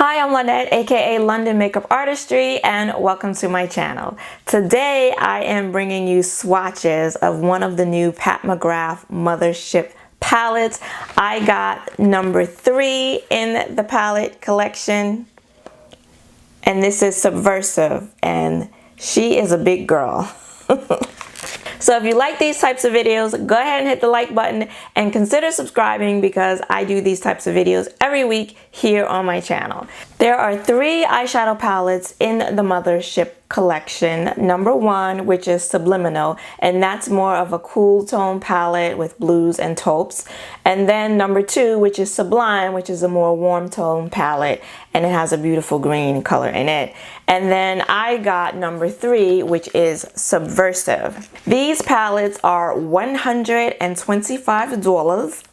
Hi, I'm Lynette, aka London Makeup Artistry, and welcome to my channel. Today I am bringing you swatches of one of the new Pat McGrath Mothership palettes. I got number 3 in the palette collection, and this is Subversive, and she is a big girl. So if you like these types of videos, go ahead and hit the like button and consider subscribing because I do these types of videos every week here on my channel. There are 3 eyeshadow palettes in the Mothership collection. Number 1, which is Subliminal, and that's more of a cool tone palette with blues and taupes. And then number 2, which is Sublime, which is a more warm tone palette, and it has a beautiful green color in it. And then I got number 3, which is Subversive. These palettes are $125.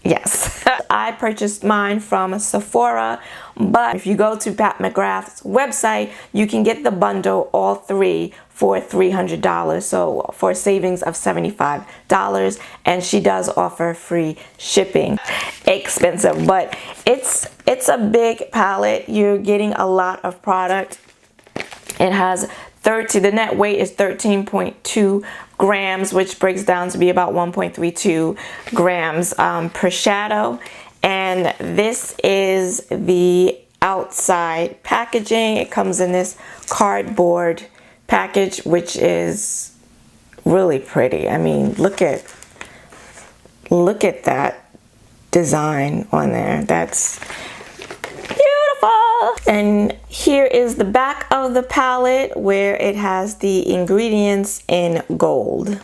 Yes, I purchased mine from Sephora, but if you go to Pat McGrath's website, you can get the bundle, all 3, for $300, so for a savings of $75, and she does offer free shipping. Expensive, but it's a big palette. You're getting a lot of product. It has the net weight is 13.2 grams, which breaks down to be about 1.32 grams per shadow. And this is the outside packaging. It comes in this cardboard package, which is really pretty. I mean, look at that design on there. That's beautiful. And here is the back of the palette where it has the ingredients in gold.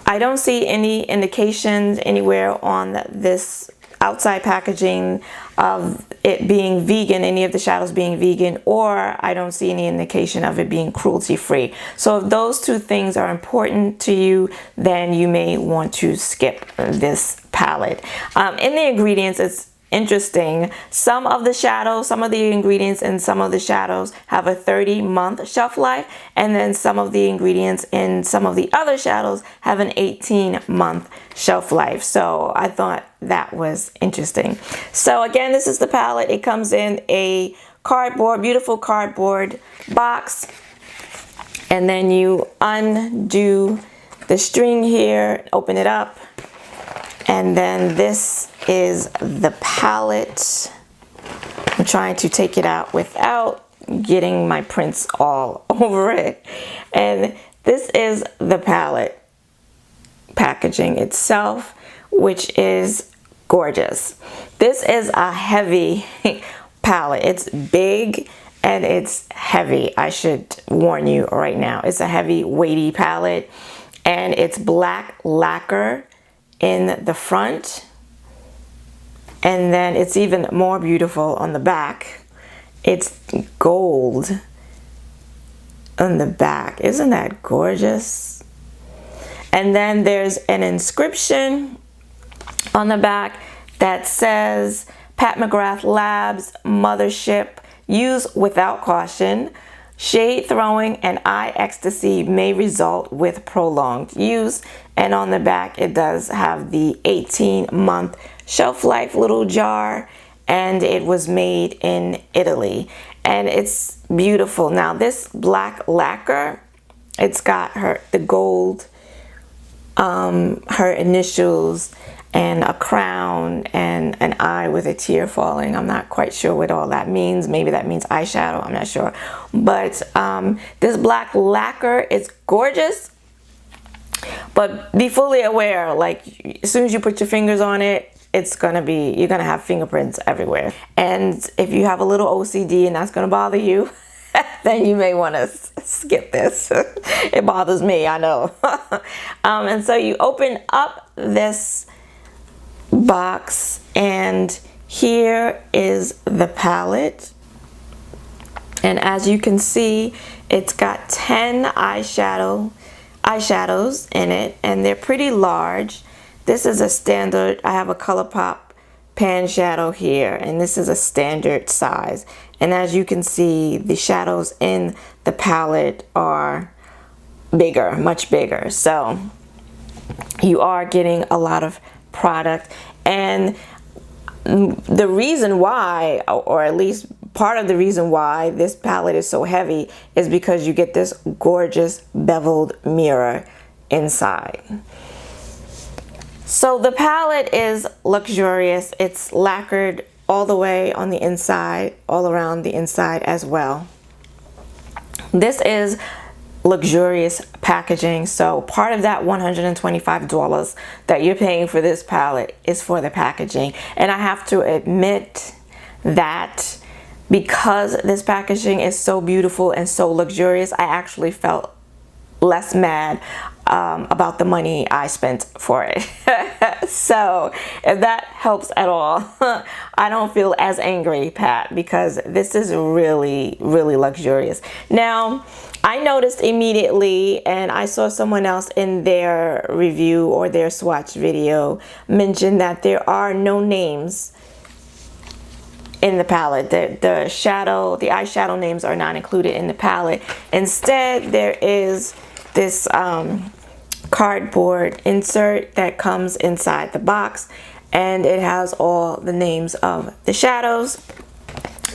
I don't see any indications anywhere on this outside packaging of it being vegan, any of the shadows being vegan, or I don't see any indication of it being cruelty free. So if those 2 things are important to you, then you may want to skip this palette. In the ingredients, it's interesting. Some of the ingredients in some of the shadows have a 30-month shelf life, and then some of the ingredients in some of the other shadows have an 18-month shelf life. So I thought that was interesting. So again, this is the palette. It comes in a beautiful cardboard box, and then you undo the string here, open it up, and then this is the palette. I'm trying to take it out without getting my prints all over it. And this is the palette packaging itself, which is gorgeous. This is a heavy palette. It's big and it's heavy. I should warn you right now. It's a heavy, weighty palette, and it's black lacquer in the front, and then it's even more beautiful on the back. It's gold on the back. Isn't that gorgeous? And then there's an inscription on the back that says Pat McGrath Labs Mothership, use without caution. Shade throwing and eye ecstasy may result with prolonged use. And on the back, it does have the 18-month shelf life little jar, and it was made in Italy. And it's beautiful. Now this black lacquer, it's got the gold, her initials, and a crown, and an eye with a tear falling. I'm not quite sure what all that means. Maybe that means eyeshadow, I'm not sure. But this black lacquer is gorgeous, but be fully aware, like as soon as you put your fingers on it, you're gonna have fingerprints everywhere. And if you have a little OCD and that's gonna bother you, then you may want to skip this. It bothers me, I know. And so you open up this box, and here is the palette, and as you can see, it's got 10 eyeshadows in it, and they're pretty large. This is a standard. I have a ColourPop pan shadow here, and this is a standard size, and as you can see, the shadows in the palette are bigger, much bigger. So you are getting a lot of product, and the reason why, or at least part of the reason why this palette is so heavy is because you get this gorgeous beveled mirror inside. So the palette is luxurious. It's lacquered all the way on the inside, all around the inside as well. This is luxurious packaging, so part of that $125 that you're paying for this palette is for the packaging. And I have to admit that because this packaging is so beautiful and so luxurious, I actually felt less mad about the money I spent for it. So if that helps at all, I don't feel as angry, Pat, because this is really, really luxurious. Now, I noticed immediately, and I saw someone else in their review or their swatch video mention that there are no names in the palette. The eyeshadow names are not included in the palette. Instead, there is this cardboard insert that comes inside the box, and it has all the names of the shadows.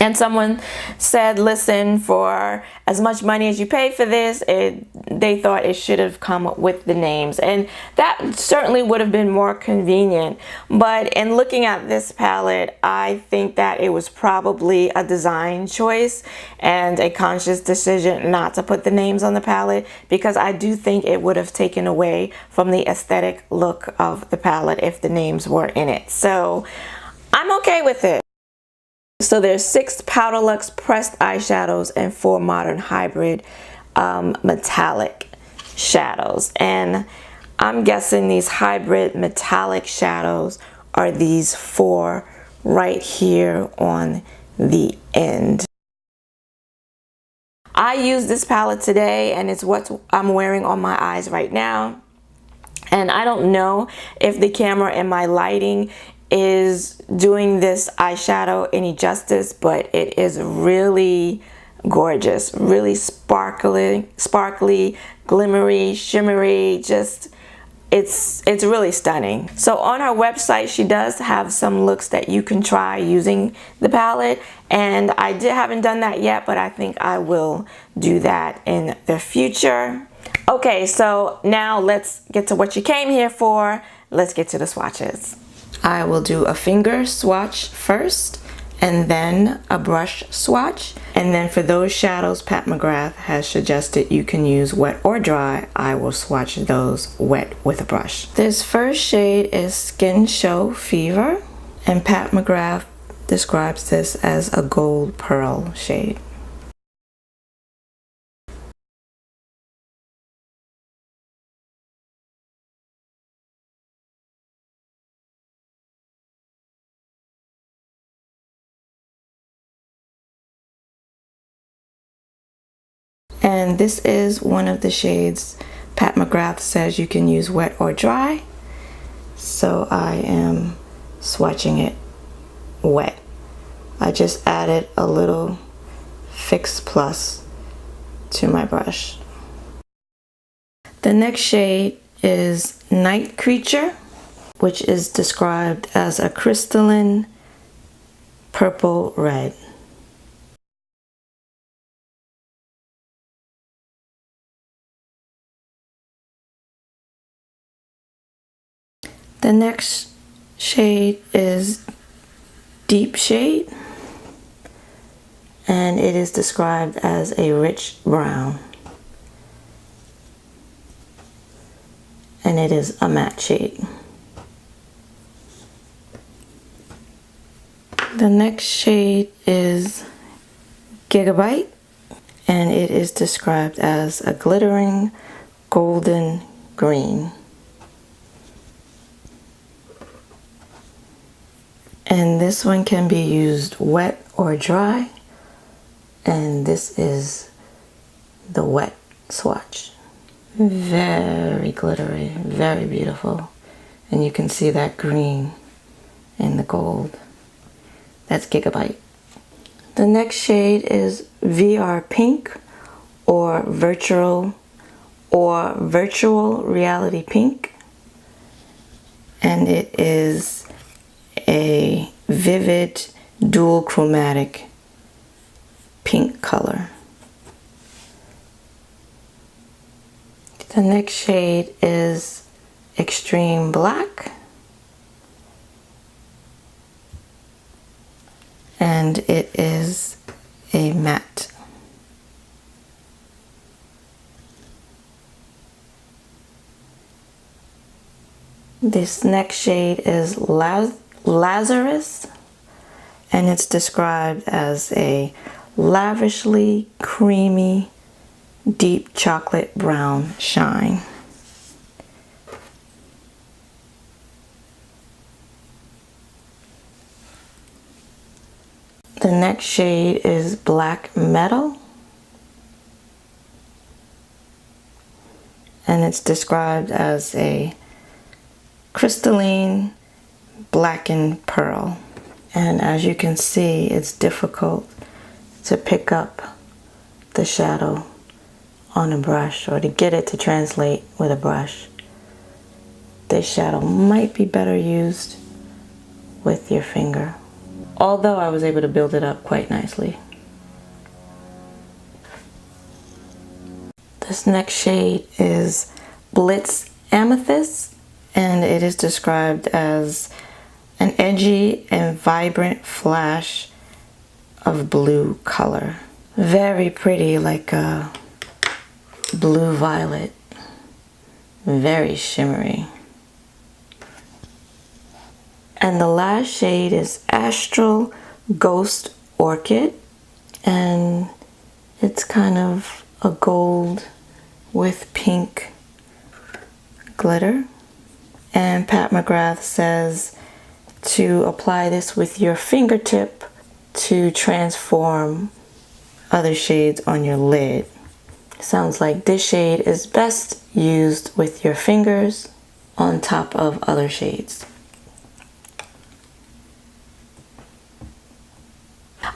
And someone said, listen, for as much money as you pay for this, they thought it should have come with the names. And that certainly would have been more convenient. But in looking at this palette, I think that it was probably a design choice and a conscious decision not to put the names on the palette, because I do think it would have taken away from the aesthetic look of the palette if the names were in it. So I'm okay with it. So there's 6 Powder Luxe pressed eyeshadows and 4 modern hybrid metallic shadows. And I'm guessing these hybrid metallic shadows are these 4 right here on the end. I used this palette today, and it's what I'm wearing on my eyes right now. And I don't know if the camera and my lighting is doing this eyeshadow any justice, but it is really gorgeous, really sparkly, glimmery, shimmery, just it's really stunning. So on her website, she does have some looks that you can try using the palette, and I haven't done that yet, but I think I will do that in the future. Okay, so now let's get to what you came here for. Let's get to the swatches. I will do a finger swatch first, and then a brush swatch. And then for those shadows Pat McGrath has suggested you can use wet or dry, I will swatch those wet with a brush. This first shade is Skin Show Fever, and Pat McGrath describes this as a gold pearl shade. And this is one of the shades Pat McGrath says you can use wet or dry. So I am swatching it wet. I just added a little Fix Plus to my brush. The next shade is Night Creature, which is described as a crystalline purple red. The next shade is Deep Shade, and it is described as a rich brown, and it is a matte shade. The next shade is Gigabyte, and it is described as a glittering golden green. And this one can be used wet or dry, and this is the wet swatch. Very glittery, very beautiful, and you can see that green and the gold. That's Gigabyte. The next shade is VR Pink, or virtual reality pink, and it is a vivid dual chromatic pink color. The next shade is Extreme Black. And it is a matte. This next shade is Lazarus, and it's described as a lavishly creamy, deep chocolate brown shine. The next shade is Black Metal, and it's described as a crystalline blackened pearl. And as you can see, it's difficult to pick up the shadow on a brush, or to get it to translate with a brush. This shadow might be better used with your finger, although I was able to build it up quite nicely. This next shade is Blitz Amethyst, and it is described as an edgy and vibrant flash of blue color. Very pretty, like a blue violet. Very shimmery. And the last shade is Astral Ghost Orchid, and it's kind of a gold with pink glitter. And Pat McGrath says to apply this with your fingertip to transform other shades on your lid. Sounds like this shade is best used with your fingers on top of other shades.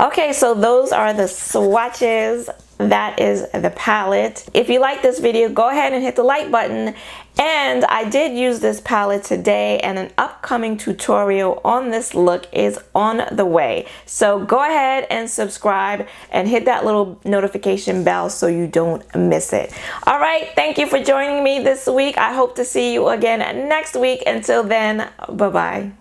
Okay, so those are the swatches. That is the palette. If you like this video, go ahead and hit the like button. And I did use this palette today, and an upcoming tutorial on this look is on the way. So go ahead and subscribe and hit that little notification bell so you don't miss it. All right, thank you for joining me this week. I hope to see you again next week. Until then, bye-bye.